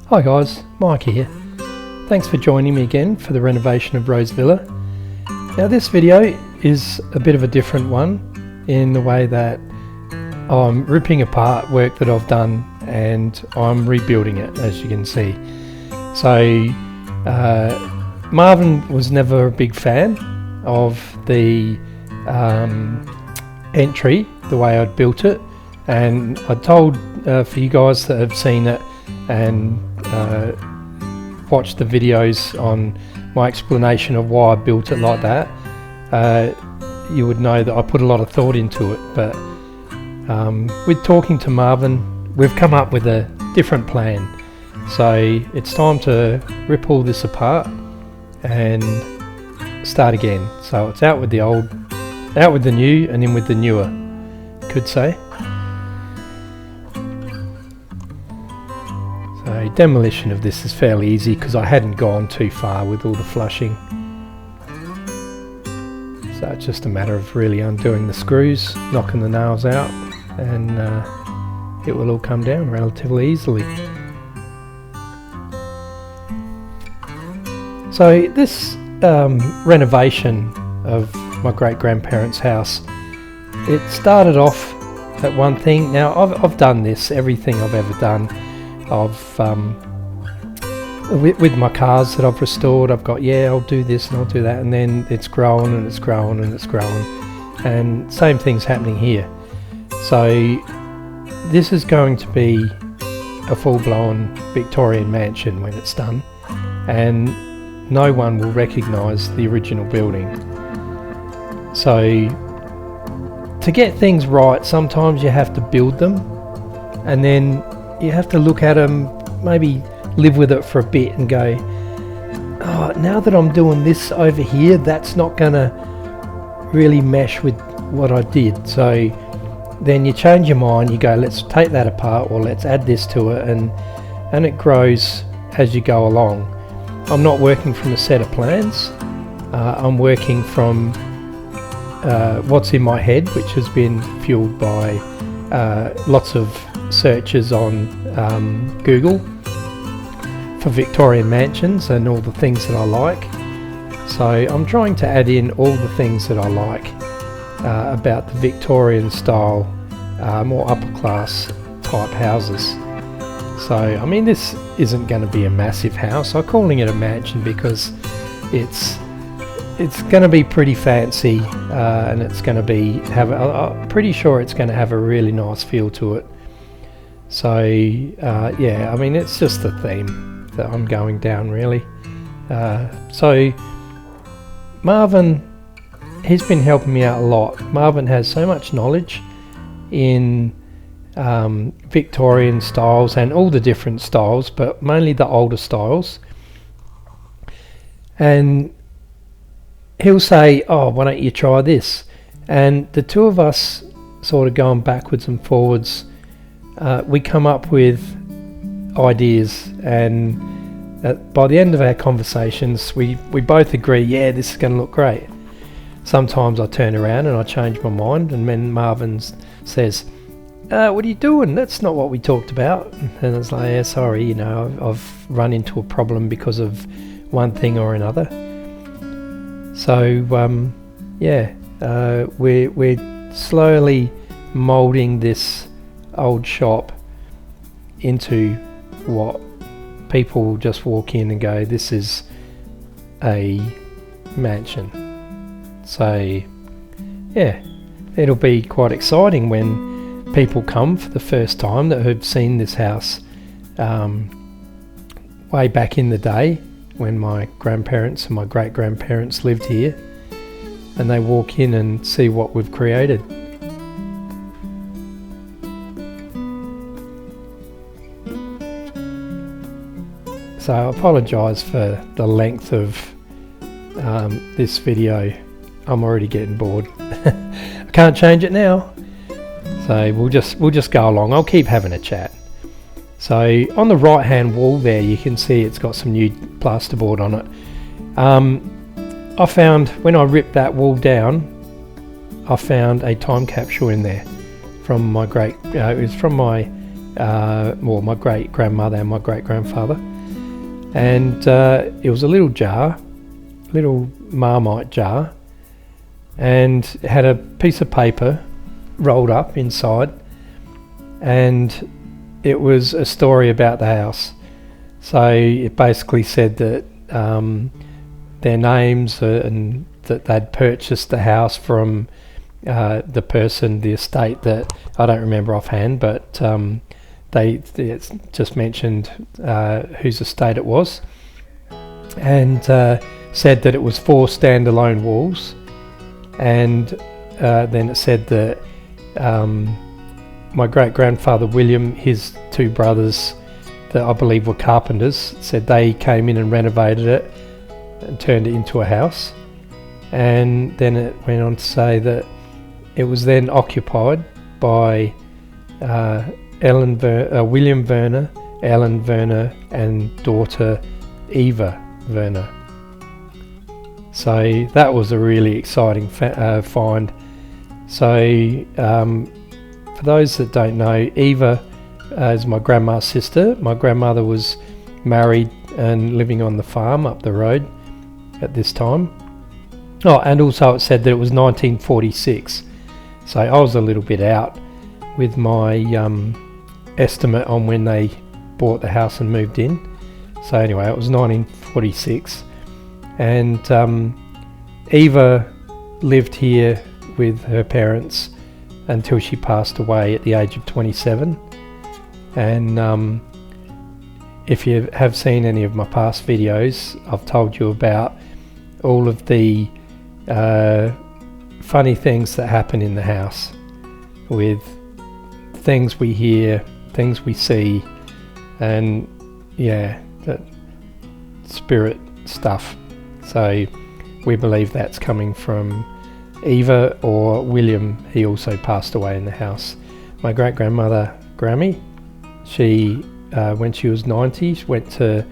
Hi guys, Mike here. Thanks for joining me again for the renovation of Rose Villa. Now this video is a bit of a different one in the way that I'm ripping apart work that I've done and I'm rebuilding it, as you can see. So Marvin was never a big fan of the entry, the way I'd built it, and I told for you guys that have seen it and watch the videos on my explanation of why I built it like that, you would know that I put a lot of thought into it. But with talking to Marvin, we've come up with a different plan. So it's time to rip all this apart and start again. So it's out with the old, out with the new, and in with the newer, could say. So demolition of this is fairly easy because I hadn't gone too far with all the flushing. So it's just a matter of really undoing the screws, knocking the nails out, and it will all come down relatively easily. So this renovation of my great-grandparents' house, it started off at one thing. Now I've done this, everything I've ever done. I've with my cars that I've restored, I've got, yeah, I'll do this and I'll do that, and then it's grown and it's grown and it's grown, and same thing's happening here. So this is going to be a full-blown Victorian mansion when it's done, and no one will recognise the original building. So to get things right, sometimes you have to build them, and then you have to look at them, maybe live with it for a bit and go, oh, now that I'm doing this over here, that's not gonna really mesh with what I did. So then you change your mind, you go, let's take that apart, or let's add this to it, and it grows as you go along. I'm not working from a set of plans. I'm working from what's in my head, which has been fueled by lots of searches on Google for Victorian mansions and all the things that I like. So I'm trying to add in all the things that I like about the Victorian style, more upper class type houses. So I mean, this isn't going to be a massive house. I'm calling it a mansion because it's going to be pretty fancy, and it's going to be I'm pretty sure it's going to have a really nice feel to it. So yeah, I mean, it's just the theme that I'm going down really. So Marvin, he's been helping me out a lot. Marvin has so much knowledge in Victorian styles and all the different styles, but mainly the older styles. And he'll say, oh, why don't you try this? And the two of us sort of going backwards and forwards, we come up with ideas, and by the end of our conversations we both agree, yeah, this is going to look great. Sometimes I turn around and I change my mind, and then Marvin says, what are you doing? That's not what we talked about. And it's like, yeah, sorry, you know, I've run into a problem because of one thing or another. So yeah, we're slowly moulding this old shop into what people just walk in and go, this is a mansion. So yeah, it'll be quite exciting when people come for the first time that have seen this house way back in the day when my grandparents and my great-grandparents lived here, and they walk in and see what we've created. So I apologise for the length of this video. I'm already getting bored. I can't change it now. So we'll just go along. I'll keep having a chat. So on the right hand wall there, you can see it's got some new plasterboard on it. I found, when I ripped that wall down, I found a time capsule in there from my it was from my well, my great grandmother and my great grandfather, and it was a little jar, little Marmite jar, and it had a piece of paper rolled up inside, and it was a story about the house. So it basically said that their names and that they'd purchased the house from the person, the estate that I don't remember offhand, but they just mentioned whose estate it was, and said that it was 4 standalone walls, and then it said that my great grandfather William, his 2 brothers that I believe were carpenters, said they came in and renovated it and turned it into a house. And then it went on to say that it was then occupied by William Werner, Ellen Werner, and daughter Eva Werner. So that was a really exciting find. So for those that don't know, Eva is my grandma's sister. My grandmother was married and living on the farm up the road at this time. Oh, and also it said that it was 1946. So I was a little bit out with my estimate on when they bought the house and moved in. So anyway, it was 1946, and Eva lived here with her parents until she passed away at the age of 27. And if you have seen any of my past videos, I've told you about all of the funny things that happen in the house, with things we hear, things we see, and yeah, that spirit stuff. So we believe that's coming from Eva or William. He also passed away in the house. My great grandmother Grammy, she when she was 90, she went to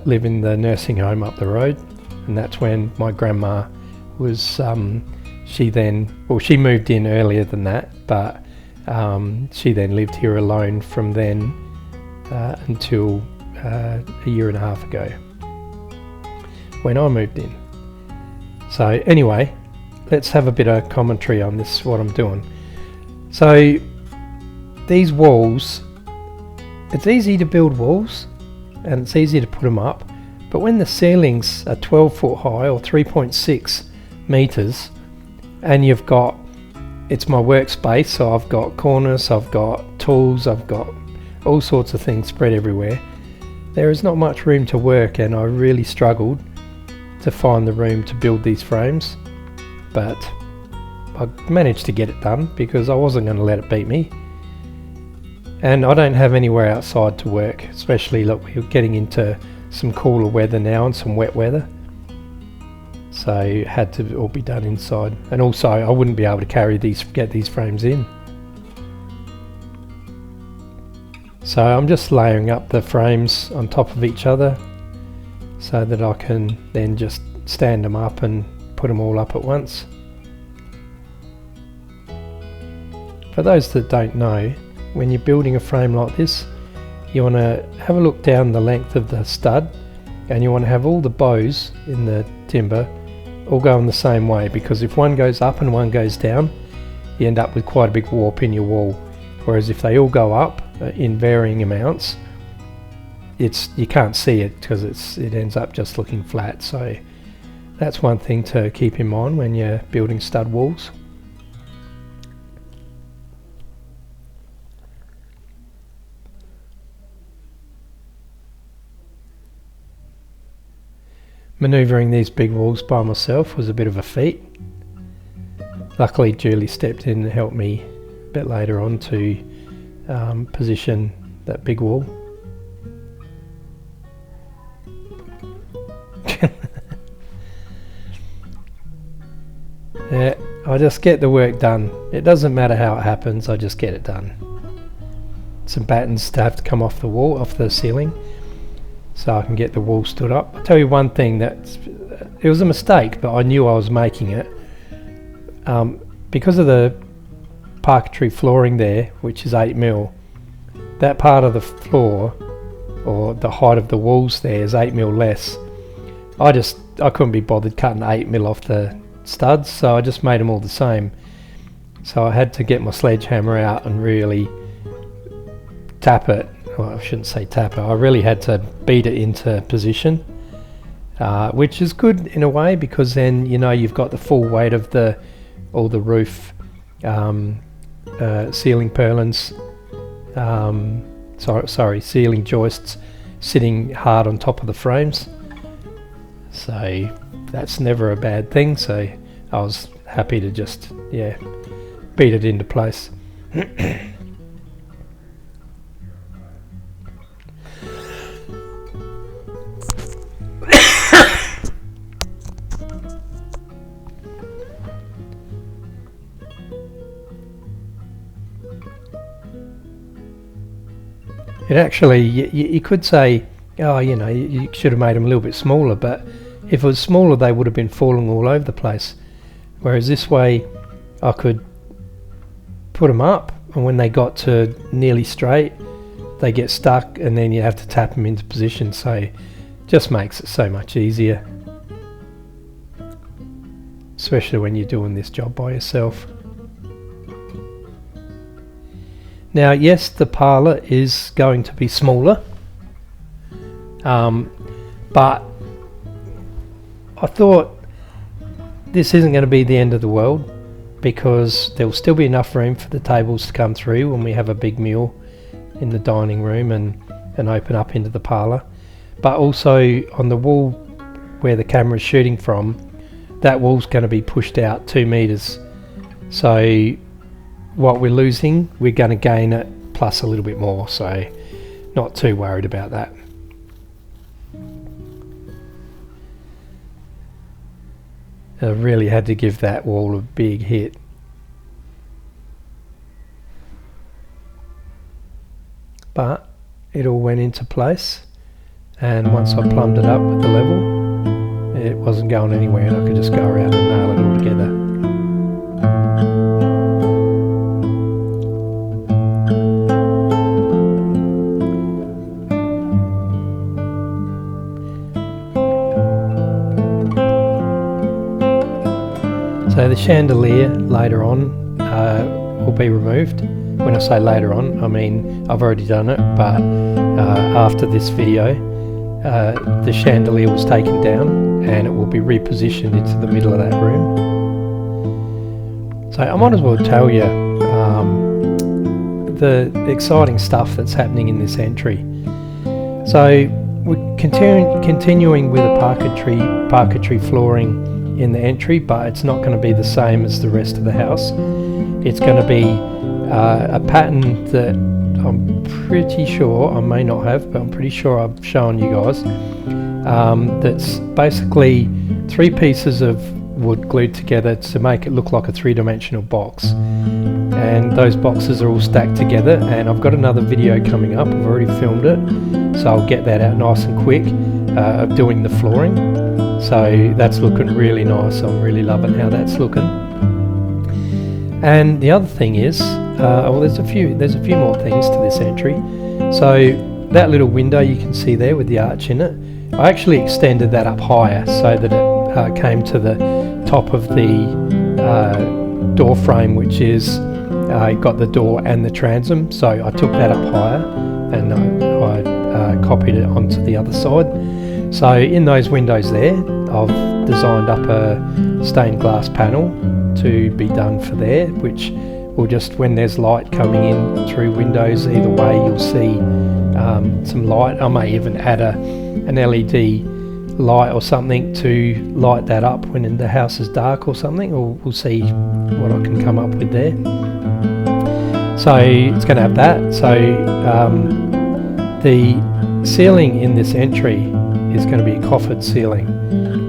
live in the nursing home up the road, and that's when my grandma was she moved in earlier than that, but she then lived here alone from then until a year and a half ago when I moved in. So anyway, let's have a bit of commentary on this, what I'm doing. So these walls, it's easy to build walls and it's easy to put them up, but when the ceilings are 12 foot high or 3.6 meters, and you've got, it's my workspace, so I've got corners, I've got tools, I've got all sorts of things spread everywhere, there is not much room to work, and I really struggled to find the room to build these frames, but I managed to get it done because I wasn't going to let it beat me. And I don't have anywhere outside to work, especially look, we're getting into some cooler weather now and some wet weather, so it had to all be done inside. And also I wouldn't be able to get these frames in. So I'm just layering up the frames on top of each other so that I can then just stand them up and put them all up at once. For those that don't know, when you're building a frame like this, you want to have a look down the length of the stud, and you want to have all the bows in the timber all going the same way, because if one goes up and one goes down, you end up with quite a big warp in your wall. Whereas if they all go up in varying amounts, you can't see it because it ends up just looking flat. So that's one thing to keep in mind when you're building stud walls. Manoeuvring these big walls by myself was a bit of a feat. Luckily Julie stepped in and helped me a bit later on to position that big wall. Yeah, I just get the work done. It doesn't matter how it happens, I just get it done. Some battens to have to come off the wall, off the ceiling, so I can get the wall stood up. I'll tell you one thing, it was a mistake, but I knew I was making it. Because of the parquetry flooring there, which is 8mm, that part of the floor, or the height of the walls there, is 8mm less. I couldn't be bothered cutting 8mm off the studs, so I just made them all the same. So I had to get my sledgehammer out and really tap it. Well, I shouldn't say tap it, I really had to beat it into position, which is good in a way, because then you know you've got the full weight of all the roof ceiling purlins, ceiling joists sitting hard on top of the frames. So that's never a bad thing, so I was happy to just beat it into place. It actually, you could say, oh, you know, you should have made them a little bit smaller, but if it was smaller they would have been falling all over the place. Whereas this way I could put them up, and when they got to nearly straight they get stuck, and then you have to tap them into position, so it just makes it so much easier, especially when you're doing this job by yourself. Now yes, the parlour is going to be smaller, but I thought this isn't going to be the end of the world, because there will still be enough room for the tables to come through when we have a big meal in the dining room and open up into the parlour. But also on the wall where the camera is shooting from, that wall's going to be pushed out 2 meters. So what we're losing, we're going to gain it plus a little bit more, so not too worried about that. I really had to give that wall a big hit. But it all went into place, and once I plumbed it up with the level, it wasn't going anywhere, and I could just go around and nail it all together. So the chandelier later on will be removed. When I say later on, I mean I've already done it, but after this video the chandelier was taken down and it will be repositioned into the middle of that room. So I might as well tell you the exciting stuff that's happening in this entry. So we're continuing with a parquetry flooring in the entry, but it's not going to be the same as the rest of the house. It's going to be a pattern that I'm pretty sure, I may not have, but I'm pretty sure I've shown you guys, that's basically 3 pieces of wood glued together to make it look like a 3-dimensional box, and those boxes are all stacked together. And I've got another video coming up, I've already filmed it, so I'll get that out nice and quick, of doing the flooring. So that's looking really nice. I'm really loving how that's looking. And the other thing is, well, there's a few more things to this entry. So that little window you can see there with the arch in it, I actually extended that up higher so that it came to the top of the door frame, which is got the door and the transom. So I took that up higher and I copied it onto the other side. So in those windows there, I've designed up a stained glass panel to be done for there, which will just, when there's light coming in through windows either way, you'll see some light. I may even add an LED light or something to light that up when the house is dark or something, or we'll see what I can come up with there. So it's going to have that. So the ceiling in this entry is going to be a coffered ceiling.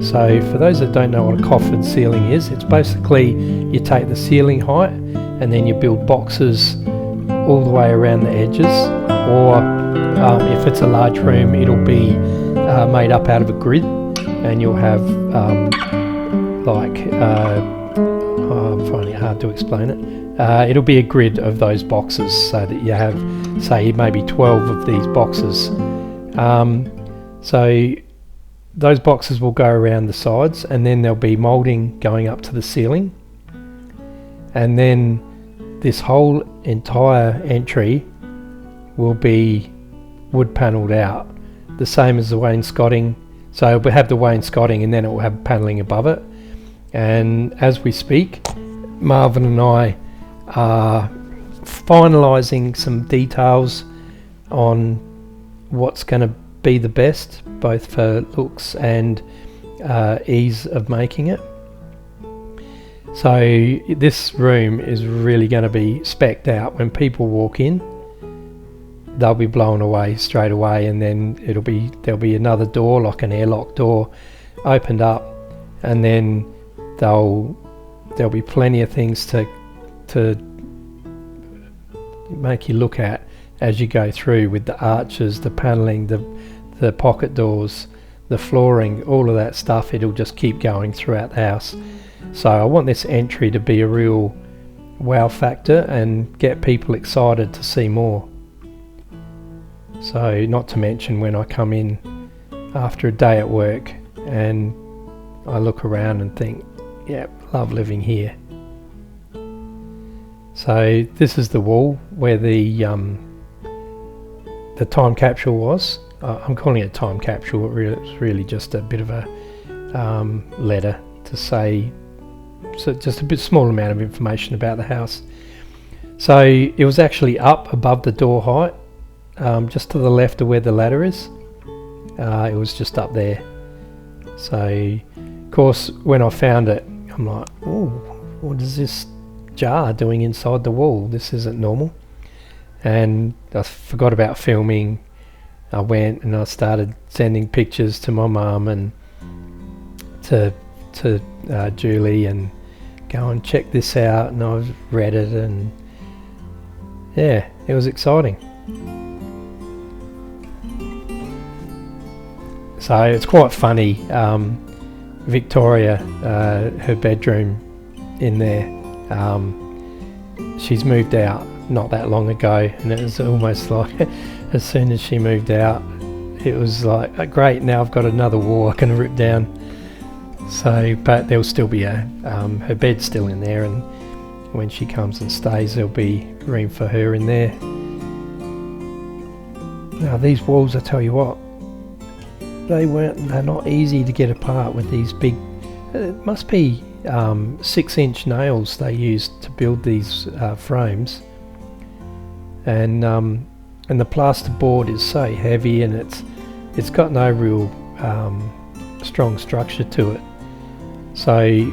So for those that don't know what a coffered ceiling is, it's basically you take the ceiling height and then you build boxes all the way around the edges, or if it's a large room, it'll be made up out of a grid, and you'll have I'm finding it hard to explain it, it'll be a grid of those boxes, so that you have, say, maybe 12 of these boxes. So those boxes will go around the sides, and then there'll be moulding going up to the ceiling, and then this whole entire entry will be wood panelled out, the same as the wainscoting. So we'll have the wainscoting, and then it will have panelling above it. And as we speak, Marvin and I are finalising some details on what's going to be the best, both for looks and ease of making it. So this room is really going to be specced out. When people walk in, they'll be blown away straight away, and then there'll be another door, like an airlock door, opened up, and then there'll be plenty of things to make you look at as you go through, with the arches, the panelling, the pocket doors, the flooring, all of that stuff. It'll just keep going throughout the house. So I want this entry to be a real wow factor and get people excited to see more. So not to mention when I come in after a day at work and I look around and think, yeah, love living here. So this is the wall where the time capsule was. I'm calling it a time capsule. It's really just a bit of a letter to say, so just a bit small amount of information about the house. So it was actually up above the door height, just to the left of where the ladder is. It was just up there. So of course when I found it, I'm like, oh, what is this jar doing inside the wall? This isn't normal. And I forgot about filming. I went and I started sending pictures to my mum and to Julie, and go and check this out, and I've read it, and yeah, it was exciting. So it's quite funny. Victoria, her bedroom in there, she's moved out not that long ago, and it was almost like as soon as she moved out, it was like, oh, great, now I've got another wall I can rip down. So, but there'll still be her bed's still in there, and when she comes and stays, there'll be room for her in there. Now these walls, I tell you what, they're not easy to get apart with these big, it must be 6-inch nails they used to build these frames, and the plasterboard is so heavy, and it's got no real strong structure to it. So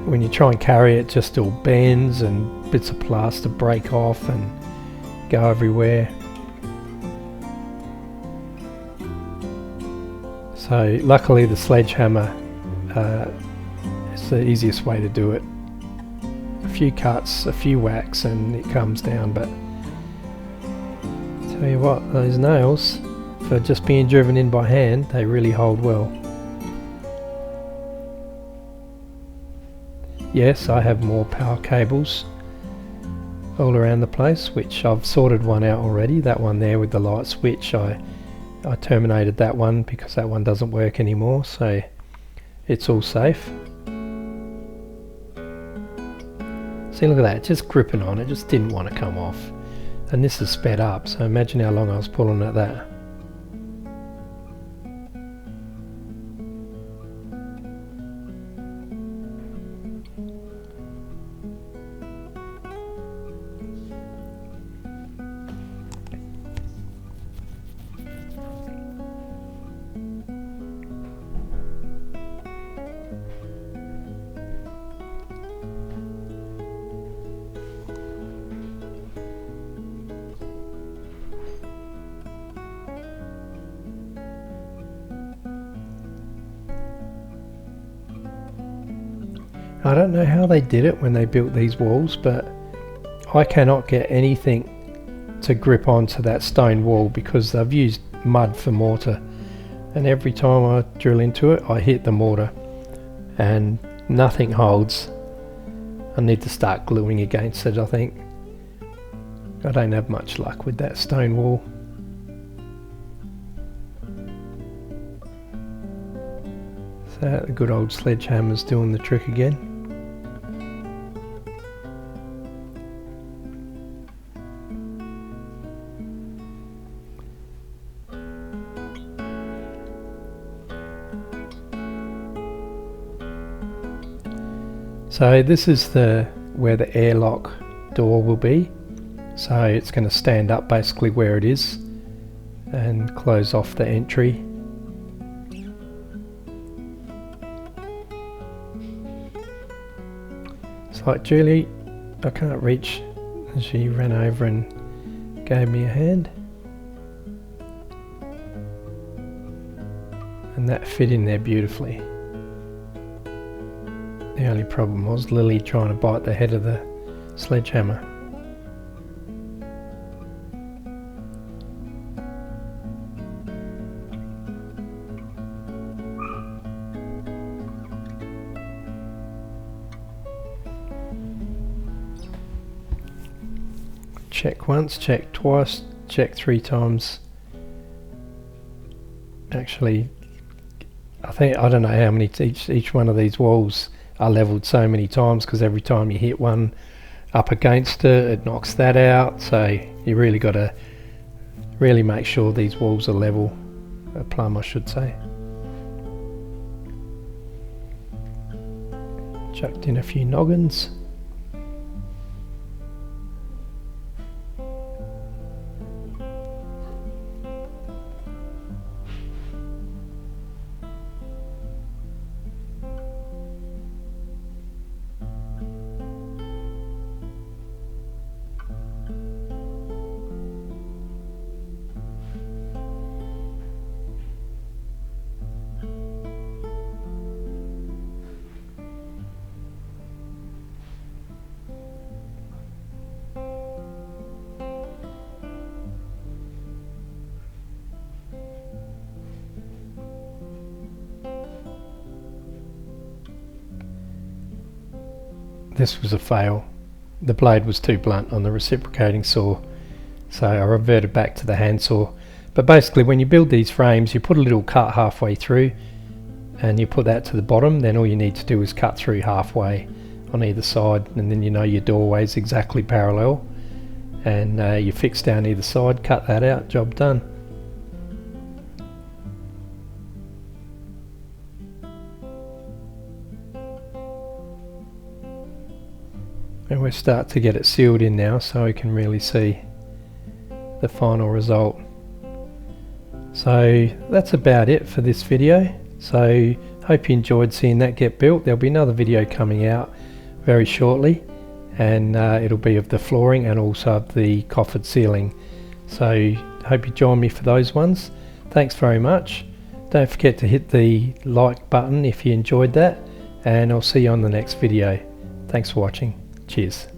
when you try and carry it, just all bends and bits of plaster break off and go everywhere. So luckily the sledgehammer is the easiest way to do it. A few cuts, a few whacks, and it comes down. But tell you what, those nails, for just being driven in by hand, they really hold well. Yes, I have more power cables all around the place, which I've sorted one out already. That one there with the light switch, I terminated that one because that one doesn't work anymore, so it's all safe. See, look at that, just gripping on it, just didn't want to come off. And this is sped up, so imagine how long I was pulling at that. I don't know how they did it when they built these walls, but I cannot get anything to grip onto that stone wall because they've used mud for mortar, and every time I drill into it I hit the mortar and nothing holds. I need to start gluing against it, I think. I don't have much luck with that stone wall. So the good old sledgehammer's doing the trick again. So this is where the airlock door will be. So it's going to stand up basically where it is and close off the entry. It's like, Julie, I can't reach. And she ran over and gave me a hand. And that fit in there beautifully. The only problem was Lily trying to bite the head of the sledgehammer. Check once, check twice, check 3 times. Actually, I don't know how many each one of these walls are leveled so many times, because every time you hit one up against it, it knocks that out. So you really got to really make sure these walls are level, plumb I should say. Chucked in a few noggins. This was a fail. The blade was too blunt on the reciprocating saw, so I reverted back to the handsaw. But basically when you build these frames, you put a little cut halfway through and you put that to the bottom. Then all you need to do is cut through halfway on either side, and then you know your doorway is exactly parallel, and you fix down either side, cut that out, job done. And we'll start to get it sealed in now so we can really see the final result. So that's about it for this video. So hope you enjoyed seeing that get built. There'll be another video coming out very shortly, and it'll be of the flooring and also of the coffered ceiling. So hope you join me for those ones. Thanks very much. Don't forget to hit the like button if you enjoyed that, and I'll see you on the next video. Thanks for watching. Cheers.